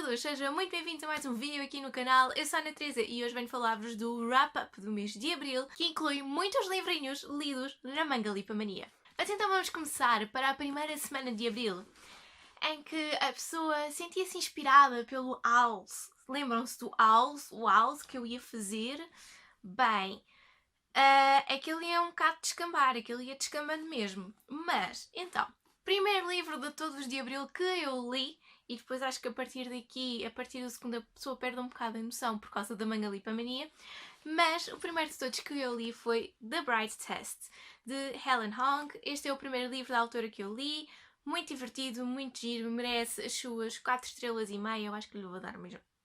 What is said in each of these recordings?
todos, sejam muito bem-vindos a mais um vídeo aqui no canal. Eu sou a Ana Teresa e hoje venho falar-vos do wrap-up do mês de Abril, que inclui muitos livrinhos lidos na Manga Lipomania. Mas então vamos começar para a primeira semana de Abril, em que a pessoa sentia-se inspirada pelo ALS. Lembram-se do ALS? O ALS que eu ia fazer? Bem, aquilo ia um bocado descambar, aquilo ia descambando mesmo. Mas, então, primeiro livro de todos de Abril que eu li, e depois acho que a partir daqui, a partir do segundo, a pessoa perde um bocado a noção por causa da Manga Lipomania. Mas o primeiro de todos que eu li foi The Bright Test, de Helen Hong. Este é o primeiro livro da autora que eu li. Muito divertido, muito giro, merece as suas 4 estrelas e meia. Eu acho que lhe vou dar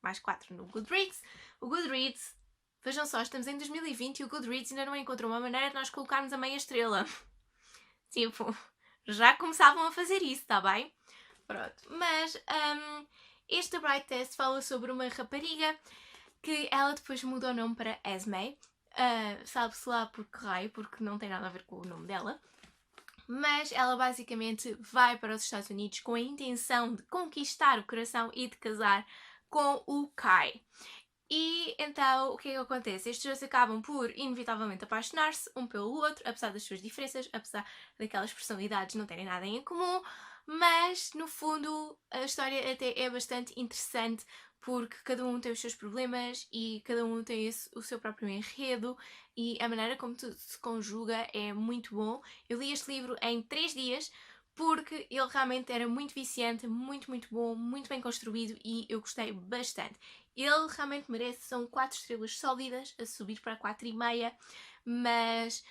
mais 4 no Goodreads. O Goodreads, vejam só, estamos em 2020 e o Goodreads ainda não encontrou uma maneira de nós colocarmos a meia estrela. Tipo, já começavam a fazer isso, tá bem? Pronto, mas este Bright Test fala sobre uma rapariga que ela depois muda o nome para Esme. Sabe-se lá por que raio, porque não tem nada a ver com o nome dela. Mas ela basicamente vai para os Estados Unidos com a intenção de conquistar o coração e de casar com o Kai. E então o que é que acontece? Estes dois acabam por inevitavelmente apaixonar-se um pelo outro, apesar das suas diferenças, apesar daquelas personalidades não terem nada em comum, mas no fundo a história até é bastante interessante porque cada um tem os seus problemas e cada um tem o seu próprio enredo e a maneira como tudo se conjuga é muito bom. Eu li este livro em 3 dias porque ele realmente era muito viciante, muito bom, muito bem construído e eu gostei bastante. Ele realmente merece, são 4 estrelas sólidas, a subir para 4,5, mas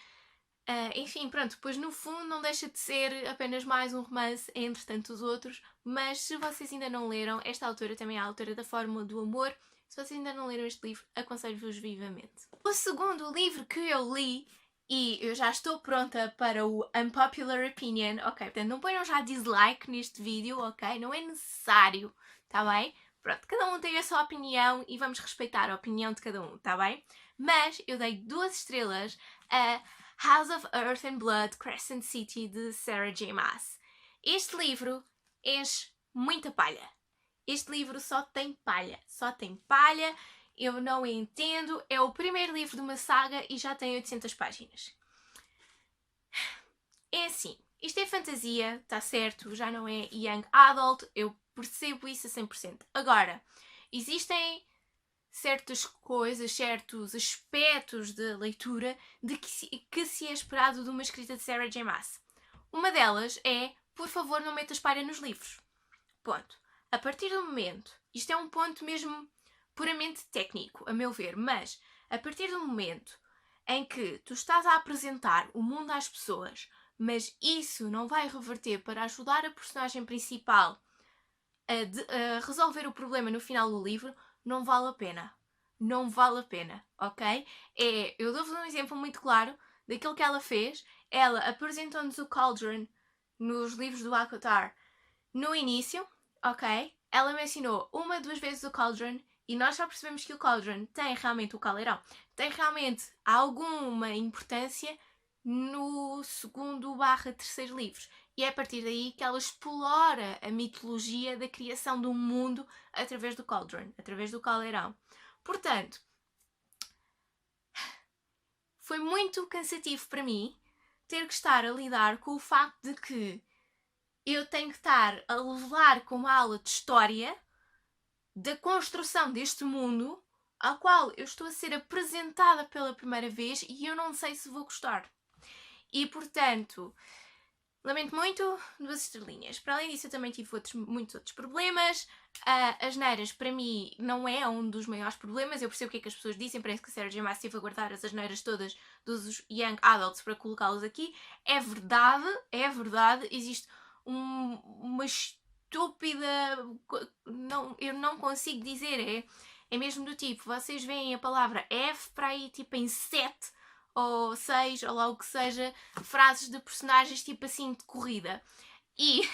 enfim, pronto, depois no fundo não deixa de ser apenas mais um romance entre tantos outros, mas se vocês ainda não leram, esta autora também é a autora da Fórmula do Amor, se vocês ainda não leram este livro, aconselho-vos vivamente. O segundo livro que eu li, e eu já estou pronta para o Unpopular Opinion, ok, portanto não ponham já dislike neste vídeo, ok, não é necessário, tá bem? Pronto, cada um tem a sua opinião e vamos respeitar a opinião de cada um, tá bem? Mas eu dei 2 estrelas a House of Earth and Blood, Crescent City, de Sarah J. Maas. Este livro enche muita palha. Este livro só tem palha. Só tem palha, eu não entendo. É o primeiro livro de uma saga e já tem 800 páginas. É assim, isto é fantasia, está certo, já não é young adult, eu percebo isso a 100%. Agora, existem certas coisas, certos aspectos da leitura de que se é esperado de uma escrita de Sarah J. Maas. Uma delas é, por favor, não metas palha nos livros. Ponto. A partir do momento, isto é um ponto mesmo puramente técnico, a meu ver, mas a partir do momento em que tu estás a apresentar o mundo às pessoas, mas isso não vai reverter para ajudar a personagem principal a resolver o problema no final do livro, não vale a pena. Não vale a pena, ok? Eu dou-vos um exemplo muito claro daquilo que ela fez. Ela apresentou-nos o Cauldron nos livros do ACOTAR no início, ok? Ela mencionou 1, 2 vezes o Cauldron e nós já percebemos que o Cauldron tem realmente, o caldeirão, tem realmente alguma importância no 2/3 livros. E é a partir daí que ela explora a mitologia da criação do mundo através do Cauldron, através do caldeirão. Portanto, foi muito cansativo para mim ter que estar a lidar com o facto de que eu tenho que estar a levar com uma aula de história da construção deste mundo ao qual eu estou a ser apresentada pela primeira vez e eu não sei se vou gostar. E, portanto, lamento muito, 2 estrelinhas. Para além disso, eu também tive muitos outros problemas. As asneiras, para mim, não é um dos maiores problemas. Eu percebo o que é que as pessoas dizem. Parece que a Sarah J. Maas teve a guardar as asneiras todas dos young adults para colocá-los aqui. É verdade. Existe uma estúpida... Não, eu não consigo dizer. É mesmo do tipo, vocês veem a palavra F para aí tipo em 7 ou 6, ou lá o que seja, frases de personagens tipo assim de corrida. E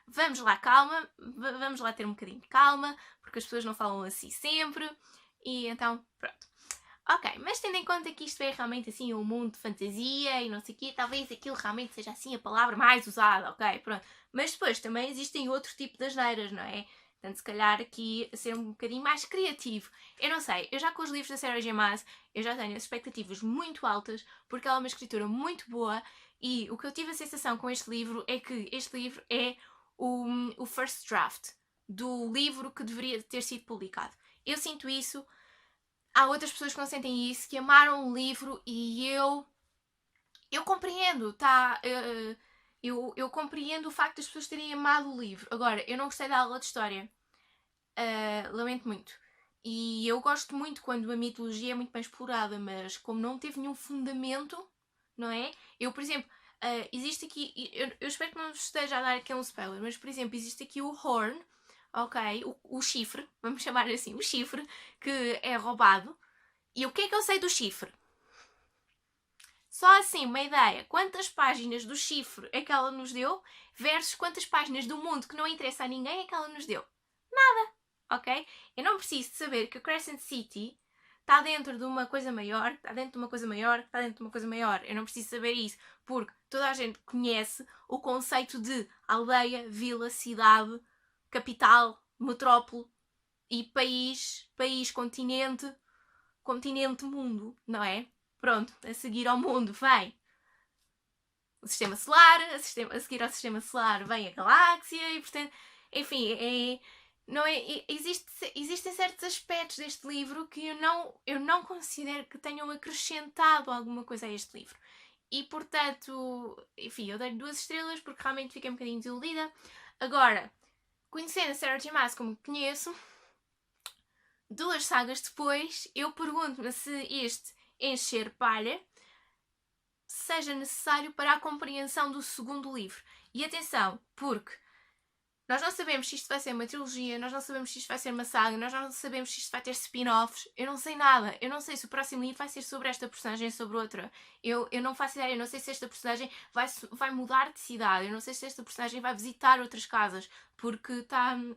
vamos lá, calma, vamos lá ter um bocadinho de calma, porque as pessoas não falam assim sempre. E então, pronto. Ok, mas tendo em conta que isto é realmente assim um mundo de fantasia e não sei o quê, talvez aquilo realmente seja assim a palavra mais usada, ok? Pronto. Mas depois também existem outro tipo de asneiras, não é? Portanto, se calhar aqui a ser um bocadinho mais criativo. Eu não sei, eu já com os livros da Sarah J Maas, eu já tenho as expectativas muito altas, porque ela é uma escritora muito boa, e o que eu tive a sensação com este livro é que este livro é o first draft do livro que deveria ter sido publicado. Eu sinto isso, há outras pessoas que não sentem isso, que amaram o livro, e eu compreendo, tá? Eu compreendo o facto das pessoas terem amado o livro. Agora, eu não gostei da aula de história. Lamento muito. E eu gosto muito quando a mitologia é muito bem explorada, mas como não teve nenhum fundamento, não é? Eu, por exemplo, existe aqui, eu espero que não vos esteja a dar aqui um spoiler, mas, por exemplo, existe aqui o Horn, ok? O chifre, vamos chamar assim, o chifre, que é roubado. E o que é que eu sei do chifre? Só assim, uma ideia. Quantas páginas do chifre é que ela nos deu versus quantas páginas do mundo que não interessa a ninguém é que ela nos deu? Nada, ok? Eu não preciso de saber que o Crescent City está dentro de uma coisa maior, está dentro de uma coisa maior, está dentro de uma coisa maior. Eu não preciso saber isso, porque toda a gente conhece o conceito de aldeia, vila, cidade, capital, metrópole e país, continente, mundo, não é? Pronto, a seguir ao mundo vem o sistema solar, a seguir ao sistema solar vem a galáxia e, portanto, enfim, não é, existem certos aspectos deste livro que eu não considero que tenham acrescentado alguma coisa a este livro. E, portanto, enfim, eu dei 2 estrelas porque realmente fiquei um bocadinho desiludida. Agora, conhecendo a Sarah J Maas como conheço, 2 sagas depois, eu pergunto-me se este encher palha seja necessário para a compreensão do segundo livro. E atenção, porque nós não sabemos se isto vai ser uma trilogia, nós não sabemos se isto vai ser uma saga, nós não sabemos se isto vai ter spin-offs, eu não sei nada. Eu não sei se o próximo livro vai ser sobre esta personagem ou sobre outra. Eu não faço ideia, eu não sei se esta personagem vai mudar de cidade, eu não sei se esta personagem vai visitar outras casas, porque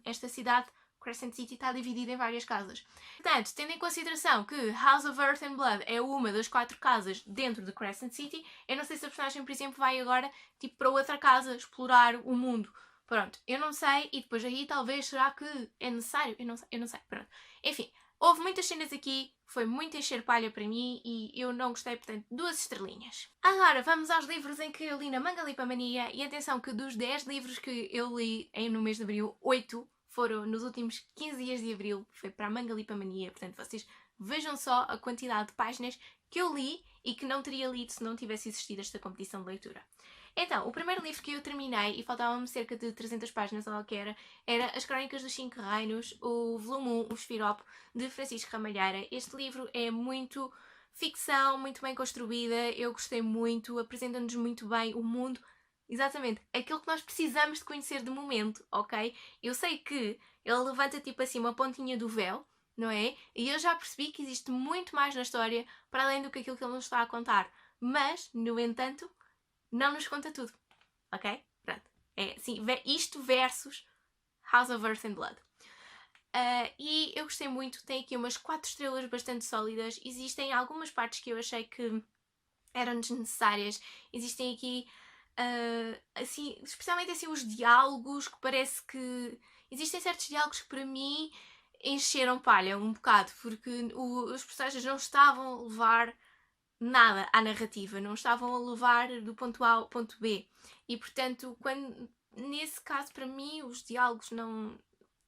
esta cidade, Crescent City, está dividida em várias casas. Portanto, tendo em consideração que House of Earth and Blood é uma das 4 casas dentro de Crescent City, eu não sei se a personagem, por exemplo, vai agora tipo, para outra casa explorar o mundo. Pronto, eu não sei, e depois aí talvez será que é necessário? Eu não sei, pronto. Enfim, houve muitas cenas aqui, foi muito encher palha para mim e eu não gostei, portanto, 2 estrelinhas. Agora vamos aos livros em que eu li na Mangalipamania, e atenção que dos 10 livros que eu li no mês de abril, 8 foram nos últimos 15 dias de abril, foi para a Mangalipamania, portanto vocês vejam só a quantidade de páginas que eu li e que não teria lido se não tivesse existido esta competição de leitura. Então, o primeiro livro que eu terminei, e faltavam-me cerca de 300 páginas ou o que era As Crónicas dos 5 Reinos, o volume 1, o Esfirope, de Francisco Ramalheira. Este livro é muito ficção, muito bem construída, eu gostei muito, apresenta-nos muito bem o mundo, exatamente, aquilo que nós precisamos de conhecer de momento, ok? Eu sei que ele levanta tipo assim uma pontinha do véu, não é? E eu já percebi que existe muito mais na história para além do que aquilo que ele nos está a contar. Mas, no entanto, não nos conta tudo, ok? Pronto. É assim, isto versus House of Earth and Blood. E eu gostei muito, tem aqui umas 4 estrelas bastante sólidas. Existem algumas partes que eu achei que eram desnecessárias. Existem aqui, assim, especialmente assim os diálogos, que parece que... Existem certos diálogos que para mim encheram palha um bocado, porque os personagens não estavam a levar nada à narrativa, não estavam a levar do ponto A ao ponto B. E portanto, nesse caso, para mim, os diálogos não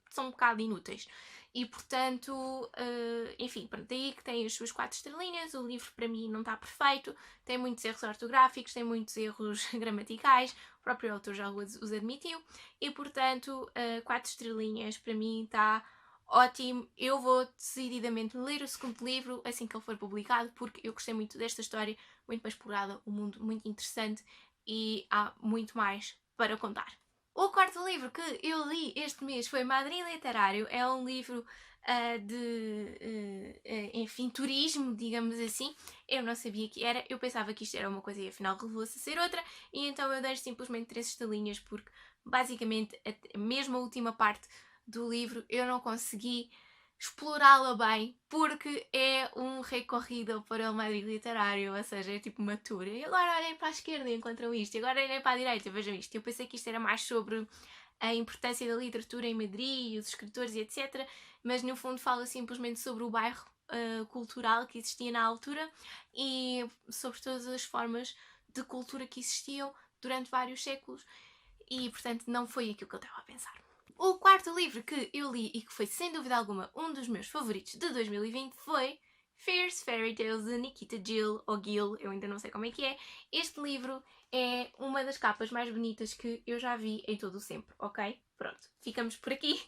são um bocado inúteis. E portanto, enfim, pronto, daí que tem as suas 4 estrelinhas. O livro para mim não está perfeito, tem muitos erros ortográficos, tem muitos erros gramaticais, o próprio autor já os admitiu, e portanto, 4 estrelinhas para mim está ótimo. Eu vou decididamente ler o segundo livro assim que ele for publicado, porque eu gostei muito desta história, muito bem explorada, um mundo muito interessante e há muito mais para contar. O quarto livro que eu li este mês foi Madrinha Literário. É um livro enfim, turismo, digamos assim. Eu não sabia que era, eu pensava que isto era uma coisa e afinal revelou-se a ser outra, e então eu dei simplesmente 3 estalinhas porque basicamente mesmo a última parte do livro eu não consegui explorá-la bem, porque é um recorrido para o Madrid literário, ou seja, é tipo uma tour. E agora olhem para a esquerda e encontram isto, e agora olhem para a direita e vejam isto. Eu pensei que isto era mais sobre a importância da literatura em Madrid e os escritores e etc. Mas no fundo fala simplesmente sobre o bairro cultural que existia na altura e sobre todas as formas de cultura que existiam durante vários séculos e, portanto, não foi aquilo que eu estava a pensar. O quarto livro que eu li e que foi, sem dúvida alguma, um dos meus favoritos de 2020 foi Fierce Fairy Tales de Nikita Gill, ou Gill, eu ainda não sei como é que é. Este livro é uma das capas mais bonitas que eu já vi em todo o sempre, ok? Pronto, ficamos por aqui.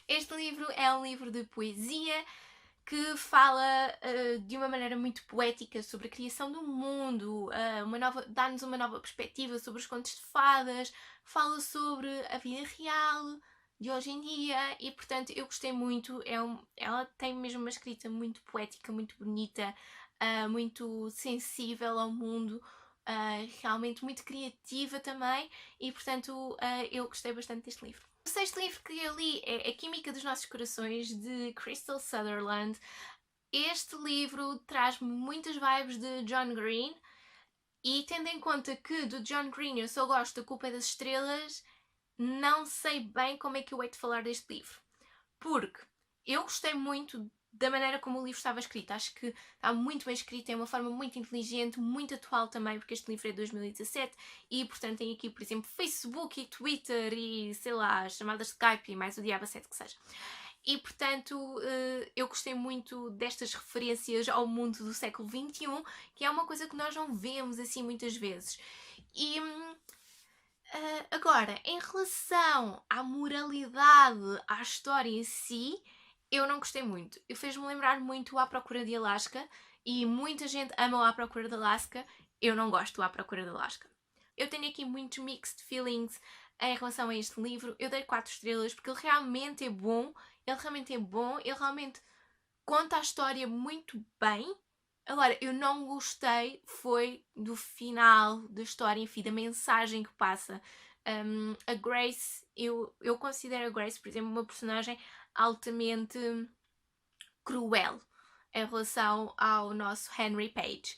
Este livro é um livro de poesia que fala de uma maneira muito poética sobre a criação do mundo, dá-nos uma nova perspectiva sobre os contos de fadas, fala sobre a vida real de hoje em dia e, portanto, eu gostei muito. Ela tem mesmo uma escrita muito poética, muito bonita, muito sensível ao mundo, realmente muito criativa também e, portanto, eu gostei bastante deste livro. O sexto livro que eu li é A Química dos Nossos Corações, de Crystal Sutherland. Este livro traz-me muitas vibes de John Green e, tendo em conta que do John Green eu só gosto da Culpa é das Estrelas, não sei bem como é que eu hei de falar deste livro. Porque eu gostei muito da maneira como o livro estava escrito. Acho que está muito bem escrito, é uma forma muito inteligente, muito atual também, porque este livro é de 2017 e, portanto, tem aqui, por exemplo, Facebook e Twitter e, sei lá, chamadas de Skype e mais o diabo 7 que seja. E, portanto, eu gostei muito destas referências ao mundo do século XXI, que é uma coisa que nós não vemos assim muitas vezes. E agora, em relação à moralidade, à história em si, eu não gostei muito. Fez-me lembrar muito À Procura de Alaska e muita gente ama o À Procura de Alaska. Eu não gosto do À Procura de Alaska. Eu tenho aqui muitos mixed feelings em relação a este livro. Eu dei 4 estrelas porque ele realmente é bom. Ele realmente conta a história muito bem. Agora, eu não gostei foi do final da história, enfim, da mensagem que passa. A Grace, eu considero a Grace, por exemplo, uma personagem altamente cruel em relação ao nosso Henry Page.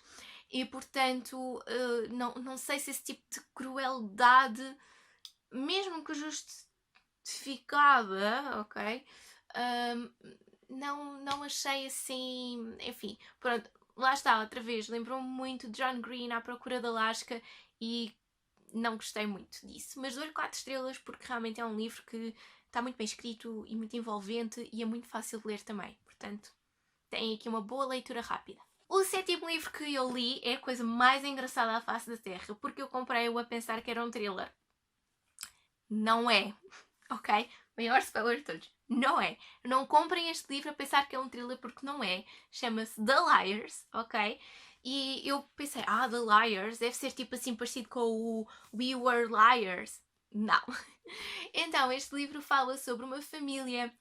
E, portanto, não sei se esse tipo de crueldade, mesmo que justificada, ok? Não achei assim. Enfim, pronto, lá está, outra vez. Lembrou-me muito de John Green À Procura de Alaska e não gostei muito disso. Mas dou-lhe 4 estrelas porque realmente é um livro que está muito bem escrito e muito envolvente e é muito fácil de ler também. Portanto, tem aqui uma boa leitura rápida. O sétimo livro que eu li é a coisa mais engraçada à face da Terra, porque eu comprei-o a pensar que era um thriller. Não é, ok? Maior spoiler de todos. Não é. Não comprem este livro a pensar que é um thriller porque não é. Chama-se The Liars, ok? E eu pensei, The Liars deve ser tipo assim parecido com o We Were Liars. Não. Então, este livro fala sobre uma família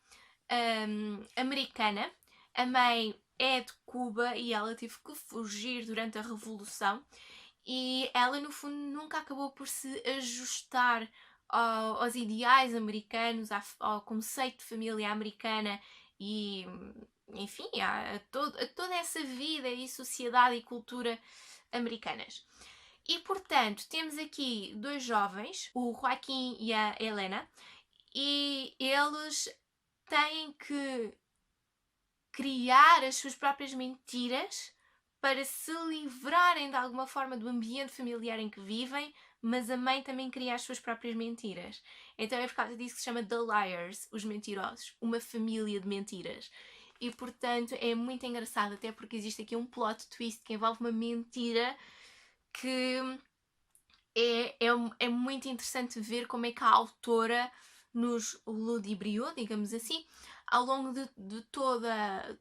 americana. A mãe é de Cuba e ela teve que fugir durante a Revolução. E ela, no fundo, nunca acabou por se ajustar aos ideais americanos, ao conceito de família americana e, enfim, a toda essa vida e sociedade e cultura americanas. E, portanto, temos aqui 2 jovens, o Joaquim e a Helena, e eles têm que criar as suas próprias mentiras para se livrarem de alguma forma do ambiente familiar em que vivem, mas a mãe também cria as suas próprias mentiras. Então é por causa disso que se chama The Liars, os mentirosos, uma família de mentiras. E, portanto, é muito engraçado, até porque existe aqui um plot twist que envolve uma mentira que é muito interessante ver como é que a autora nos ludibriou, digamos assim, ao longo de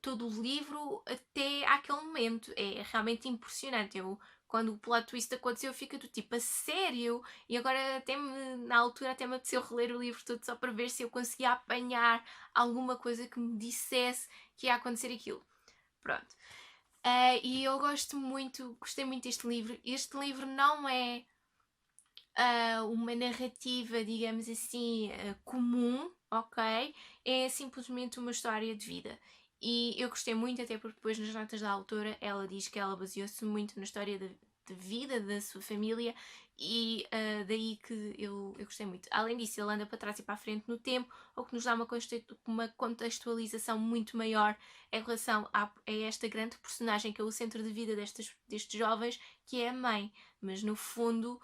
todo o livro até àquele momento. É realmente impressionante. Quando o plot twist aconteceu, eu fico do tipo, a sério? E agora na altura até me apeteceu reler o livro todo só para ver se eu conseguia apanhar alguma coisa que me dissesse que ia acontecer aquilo. Pronto. E eu gostei muito deste livro. Este livro não é uma narrativa, digamos assim, comum, ok? É simplesmente uma história de vida. E eu gostei muito, até porque depois nas notas da autora ela diz que ela baseou-se muito na história de vida da sua família, e daí que eu gostei muito. Além disso, ele anda para trás e para a frente no tempo, o que nos dá uma contextualização muito maior em relação a esta grande personagem que é o centro de vida destes jovens, que é a mãe. Mas no fundo,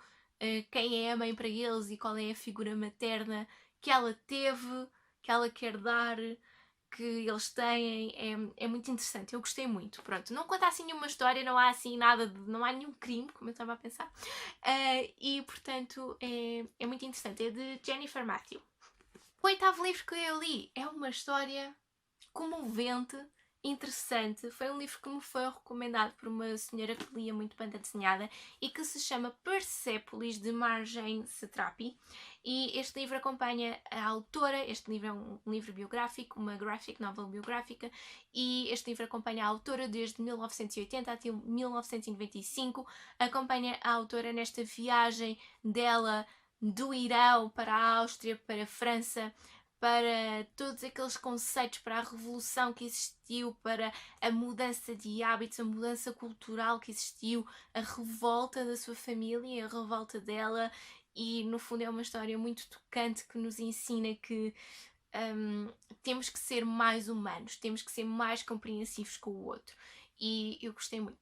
quem é a mãe para eles e qual é a figura materna que ela teve, que ela quer dar, que eles têm, é muito interessante. Eu gostei muito. Pronto, não conta assim nenhuma história, não há assim nada, não há nenhum crime, como eu estava a pensar. E portanto é muito interessante. É de Jennifer Matthew. O 8º livro que eu li é uma história comovente, interessante. Foi um livro que me foi recomendado por uma senhora que lia muito banda desenhada e que se chama Persepolis, de Marjane Satrapi. E este livro acompanha a autora. Este livro é um livro biográfico, uma graphic novel biográfica, e este livro acompanha a autora desde 1980 até 1995. Acompanha a autora nesta viagem dela do Irão para a Áustria, para a França, para todos aqueles conceitos, para a revolução que existiu, para a mudança de hábitos, a mudança cultural que existiu, a revolta da sua família, a revolta dela. E no fundo é uma história muito tocante que nos ensina que temos que ser mais humanos, temos que ser mais compreensivos com o outro. E eu gostei muito.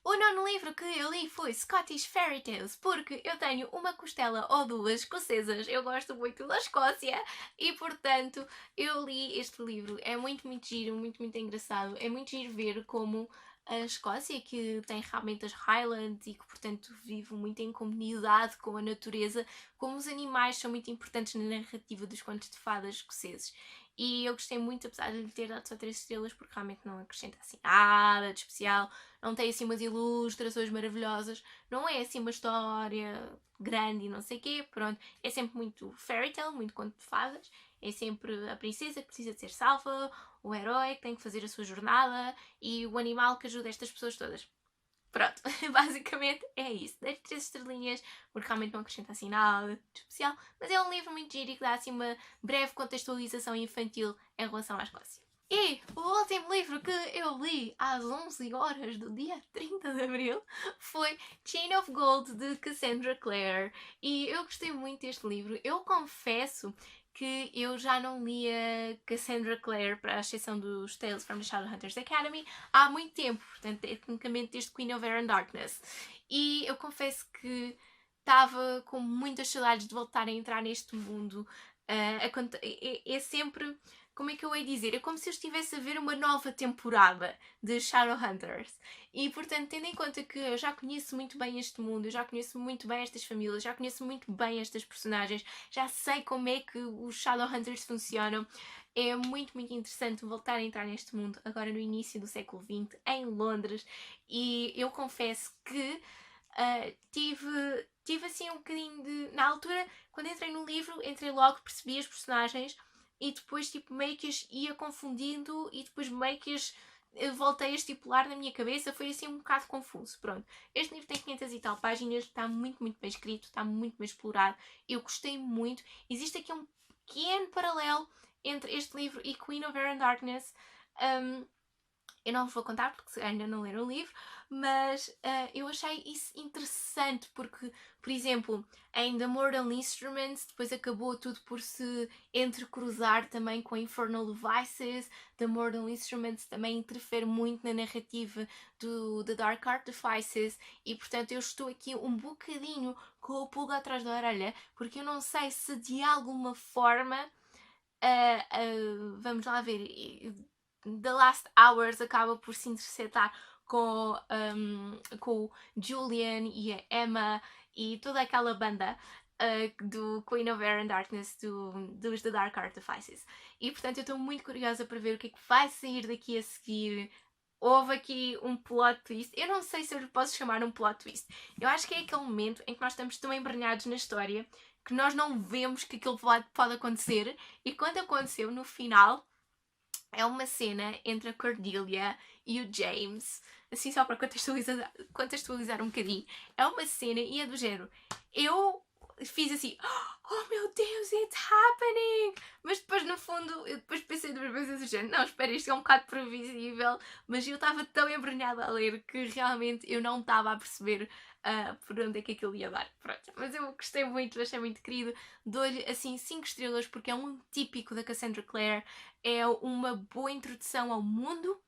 O 9º livro que eu li foi Scottish Fairy Tales, porque eu tenho uma costela ou duas escocesas, eu gosto muito da Escócia e, portanto, eu li este livro. É muito, muito giro, muito, muito engraçado. É muito giro ver como a Escócia, que tem realmente as Highlands e que, portanto, vive muito em comunidade com a natureza, como os animais são muito importantes na narrativa dos contos de fadas escoceses. E eu gostei muito, apesar de lhe ter dado só 3 estrelas, porque realmente não acrescenta assim nada de especial, não tem assim umas ilustrações maravilhosas, não é assim uma história grande e não sei o quê, pronto, é sempre muito fairy tale, muito conto de fadas, é sempre a princesa que precisa de ser salva, o herói que tem que fazer a sua jornada e o animal que ajuda estas pessoas todas. Pronto, basicamente é isso. Dei 3 estrelinhas, porque realmente não acrescenta assim nada de especial, mas é um livro muito giro e que dá assim uma breve contextualização infantil em relação à Escócia. E o último livro que eu li às 11 horas do dia 30 de Abril foi Chain of Gold, de Cassandra Clare. E eu gostei muito deste livro. Eu confesso que eu já não lia Cassandra Clare, para a exceção dos Tales from the Shadowhunters Academy, há muito tempo, portanto, tecnicamente desde Queen of Air and Darkness. E eu confesso que estava com muitas saudades de voltar a entrar neste mundo. É sempre, como é que eu hei dizer? É como se eu estivesse a ver uma nova temporada de Shadowhunters. E, portanto, tendo em conta que eu já conheço muito bem este mundo, eu já conheço muito bem estas famílias, já conheço muito bem estas personagens, já sei como é que os Shadowhunters funcionam, é muito, muito interessante voltar a entrar neste mundo, agora no início do século XX, em Londres. E eu confesso que tive assim um bocadinho de... Na altura, quando entrei no livro, entrei logo, percebi as personagens e depois tipo meio que as ia confundindo e depois meio que as voltei a estipular na minha cabeça. Foi assim um bocado confuso. Pronto, este livro tem 500 e tal páginas, está muito, muito bem escrito, está muito bem explorado. Eu gostei muito. Existe aqui um pequeno paralelo entre este livro e Queen of Air and Darkness. Eu não vos vou contar porque ainda não leram o livro, mas eu achei isso interessante porque, por exemplo, em The Mortal Instruments depois acabou tudo por se entrecruzar também com Infernal Devices. The Mortal Instruments também interfere muito na narrativa do The Dark Artifices e, portanto, eu estou aqui um bocadinho com o pulga atrás da orelha porque eu não sei se de alguma forma, vamos lá ver, The Last Hours acaba por se intersetar com o Julian e a Emma e toda aquela banda do Queen of Air and Darkness, dos The Dark Artifices. E portanto eu estou muito curiosa para ver o que é que vai sair daqui a seguir. Houve aqui um plot twist. Eu não sei se eu lhe posso chamar um plot twist. Eu acho que é aquele momento em que nós estamos tão embrenhados na história que nós não vemos que aquilo pode acontecer, e quando aconteceu no final é uma cena entre a Cordelia e o James, assim só para contextualizar um bocadinho. É uma cena e é do género. Eu fiz assim, oh meu Deus, it's happening! Mas depois no fundo, eu depois pensei duas vezes assim, não, espera, isto é um bocado previsível, mas eu estava tão embrenhada a ler que realmente eu não estava a perceber por onde é que aquilo ia dar. Pronto, mas eu gostei muito, achei muito querido, dou-lhe assim 5 estrelas porque é um típico da Cassandra Clare, é uma boa introdução ao mundo.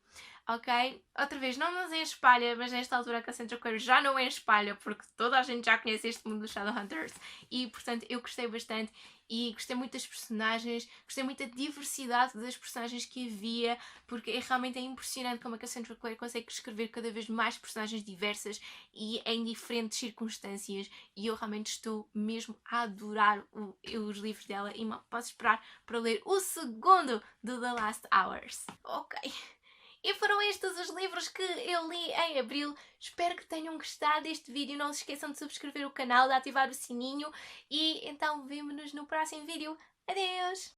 Ok? Outra vez, não nos espalha, mas nesta altura a Cassandra Clare já não espalha, porque toda a gente já conhece este mundo dos Shadowhunters e, portanto, eu gostei bastante e gostei muito das personagens, gostei muito da diversidade das personagens que havia, porque realmente é impressionante como a Cassandra Clare consegue escrever cada vez mais personagens diversas e em diferentes circunstâncias, e eu realmente estou mesmo a adorar os livros dela e mal posso esperar para ler o segundo de The Last Hours. Ok. E foram estes os livros que eu li em abril. Espero que tenham gostado deste vídeo. Não se esqueçam de subscrever o canal, de ativar o sininho. E então vemo-nos no próximo vídeo. Adeus!